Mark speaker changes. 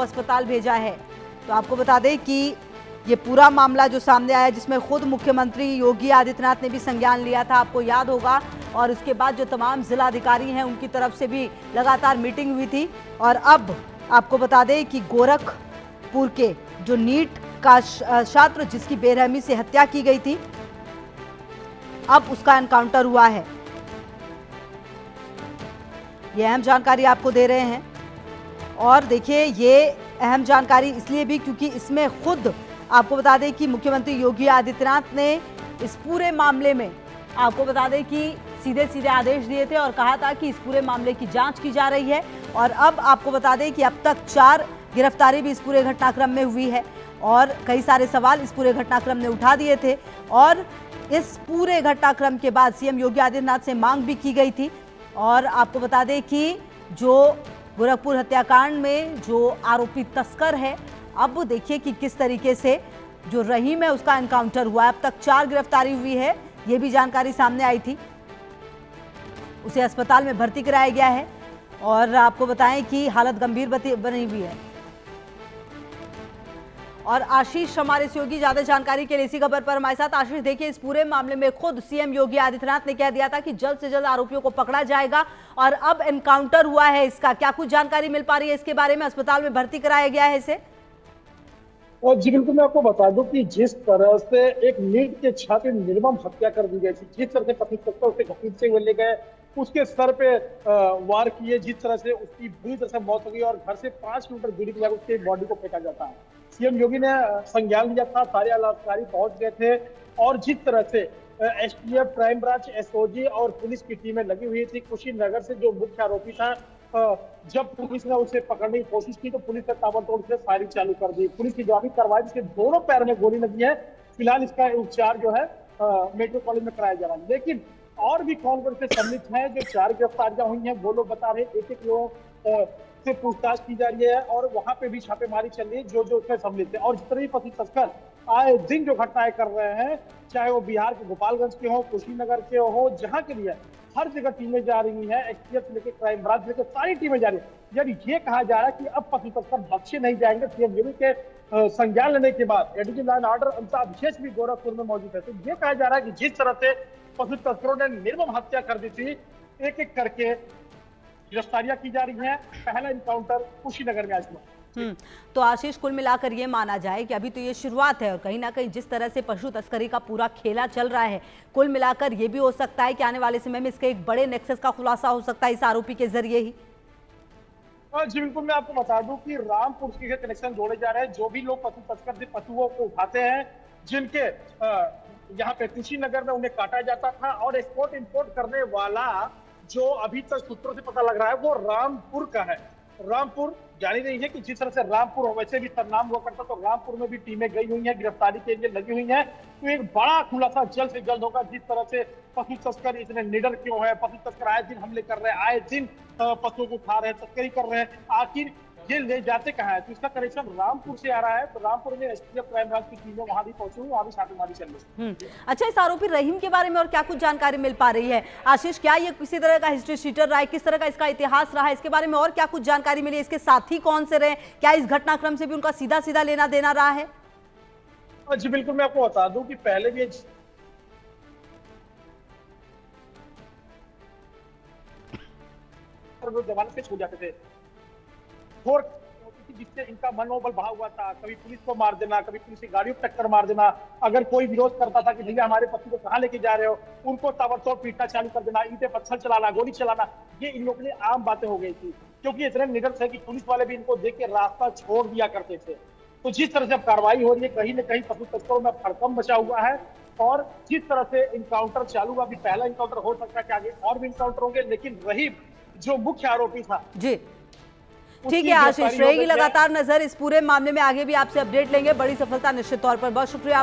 Speaker 1: अस्पताल भेजा है। तो आपको बता दें कि ये पूरा मामला जो सामने आया, जिसमें खुद मुख्यमंत्री योगी आदित्यनाथ ने भी संज्ञान लिया था, आपको याद होगा, और इसके बाद जो तमाम जिलाधिकारी हैं उनकी तरफ से भी लगातार मीटिंग हुई थी। और अब आपको बता दें कि गोरखपुर के जो नीट का छात्र जिसकी बेरहमी से हत्या की गई थी, अब उसका एनकाउंटर हुआ है। ये अहम जानकारी आपको दे रहे हैं। और देखिए, ये अहम जानकारी इसलिए भी क्योंकि इसमें खुद आपको बता दें कि मुख्यमंत्री योगी आदित्यनाथ ने इस पूरे मामले में आपको बता दें कि सीधे सीधे आदेश दिए थे और कहा था कि इस पूरे मामले की जांच की जा रही है। और अब आपको बता दें कि अब तक 4 गिरफ्तारी भी इस पूरे घटनाक्रम में हुई है और कई सारे सवाल इस पूरे घटनाक्रम ने उठा दिए थे। और इस पूरे घटनाक्रम के बाद सीएम योगी आदित्यनाथ से मांग भी की गई थी। और आपको बता दें कि जो गोरखपुर हत्याकांड में जो आरोपी तस्कर है, अब देखिए कि किस तरीके से जो रहीम है उसका एनकाउंटर हुआ है। अब तक 4 गिरफ्तारी हुई है, ये भी जानकारी सामने आई थी। उसे अस्पताल में भर्ती कराया गया है और आपको बताएं कि हालत गंभीर बनी हुई है। और आशीष हमारे सहयोगी ज्यादा जानकारी के लिए इसी खबर पर हमारे साथ। आशीष, देखिए, इस पूरे मामले में खुद सीएम योगी आदित्यनाथ ने कह दिया था कि जल्द से जल्द आरोपियों को पकड़ा जाएगा और अब एनकाउंटर हुआ है इसका। क्या कुछ जानकारी मिल पा रही है इसके बारे में? अस्पताल में भर्ती कराया गया है इसे?
Speaker 2: और जी बिल्कुल, मैं आपको बता दूं कि जिस तरह से एक नीट के छात्र निर्मम हत्या कर दी गई थी, जिस तरह से पति तक उसे घसीटते हुए ले गए, उसके सर पे वार किए, जिस तरह से उसकी बुरी तरह से मौत हो गई और घर से 5 किलोमीटर दूरी पर उसके बॉडी को फेंका जाता है। सीएम योगी ने संज्ञान लिया था, सारे आला अधिकारी पहुंच गए थे और जिस तरह से एसटीएफ, क्राइम ब्रांच, एसओजी और पुलिस की टीमें लगी हुई थी। कुशीनगर से जो मुख्य आरोपी था, जब पुलिस ने उसे पकड़ने की कोशिश की तो पुलिस ने ताबड़तोड़ से फायरिंग चालू कर दी। पुलिस की जवाबी कार्रवाई, जिसके दोनों पैर में गोली लगी है। फिलहाल इसका उपचार जो है मेडिकल कॉलेज में कराया जा रहा है। लेकिन और भी कौन कौन से सम्मिलित हैं? जो 4 गिरफ्तारियां हुई हैं वो लोग बता रहे हैं, एक लोगों से पूछताछ की जा रही है और वहां पे भी छापेमारी चल रही है जो जो उसमें सम्मिलित है। और जितने भी पति तस्कर आए दिन जो घटनाएं कर रहे हैं, चाहे वो बिहार के गोपालगंज के हो, कुशीनगर के हो, जहां के लिए हर जगह टीमें जा रही हैं, एसटीएफ से लेकर क्राइम ब्रांच लेकर सारी टीमें जा रही है। यानी ये कहा जा रहा है कि अब पति तस्कर बख्शे नहीं जाएंगे। सीएम योगी के संज्ञान लेने के बाद ADG law and order Amitabh विशेष भी गोरखपुर में मौजूद है। तो ये कहा जा रहा है कि जिस तरह से पशु तस्करों ने निर्मम हत्या कर दी थी, एक एक करके गिरफ्तारियां की जा रही हैं। पहला एनकाउंटर कुशीनगर में आज हुआ।
Speaker 1: तो आशीष, कुल मिलाकर ये माना जाए कि अभी तो ये शुरुआत है और कहीं ना कहीं जिस तरह से पशु तस्करी का पूरा खेला चल रहा है, कुल मिलाकर ये भी हो सकता है कि आने वाले समय में इसके एक बड़े नेक्सस का खुलासा हो सकता है इस आरोपी के जरिए ही।
Speaker 2: जी बिल्कुल, मैं आपको बता दूं कि रामपुर के कनेक्शन जोड़े जा रहे हैं। जो भी लोग पशु तस्कर से पशुओं को उठाते हैं, जिनके यहाँ पे कुशीनगर में उन्हें काटा जाता था, और एक्सपोर्ट इंपोर्ट करने वाला जो अभी तक सूत्रों से पता लग रहा है वो रामपुर का है। रामपुर जानी रही है कि जिस तरह से रामपुर वैसे भी सरनाम हुआ करता, तो रामपुर में भी टीमें गई हुई हैं, गिरफ्तारी के लिए लगी हुई हैं। तो एक बड़ा खुलासा जल्द से जल्द होगा। जिस तरह से पशु तस्कर इतने निडर क्यों है, पशु तस्कर आए दिन हमले कर रहे हैं, आए दिन पशुओं को उठा रहे हैं, तस्करी कर रहे हैं, आखिर ये ले जाते कहाँ है? तो इसका कनेक्शन रामपुर से आ रहा है। तो रामपुर में एसटीएफ, क्राइम ब्रांच की टीमें वहां भी पहुंची हुई, वहां भी छापेमारी चल रही है।
Speaker 1: अच्छा, इस आरोपी रहीम के बारे में और क्या कुछ जानकारी मिल पा रही है आशीष? क्या ये किसी तरह का हिस्ट्री शीटर रहा है? किस तरह का इसका इतिहास रहा है? इसके बारे में और क्या कुछ जानकारी मिली? इसके साथी कौन से रहे? क्या इस घटनाक्रम से भी उनका सीधा सीधा लेना देना रहा है?
Speaker 2: जी बिल्कुल, मैं आपको बता दूं कि पहले भी जमानत पे छूट जाते थे, और जिससे इनका मनोबल बढ़ा हुआ था। कभी पुलिस को मार देना, कभी पुलिस की गाड़ियों पर टक्कर मार देना। अगर कोई विरोध करता था कि भैया हमारे पति को कहाँ लेके जा रहे हो, उनको ताबड़तोड़ पीटना चालू कर देना, ईंटें पत्थर चलाना, गोली चलाना, ये इन लोगों के लिए आम बातें हो गई थी। क्योंकि इतने निडर थे कि पुलिस वाले भी इनको देख के रास्ता छोड़ दिया करते थे। तो जिस तरह से अब कार्रवाई हो रही है, कहीं न कहीं पशु तस्करों में हड़कंप मचा हुआ है। और जिस तरह से इनकाउंटर चालू हुआ, अभी पहला इनकाउंटर हो सकता है कि आगे और भी इनकाउंटर होंगे, लेकिन रहीम जो मुख्य आरोपी था
Speaker 1: जी। ठीक है आशीष, रहेगी लगातार नजर इस पूरे मामले में, आगे भी आपसे अपडेट लेंगे। बड़ी सफलता निश्चित तौर पर। बहुत शुक्रिया।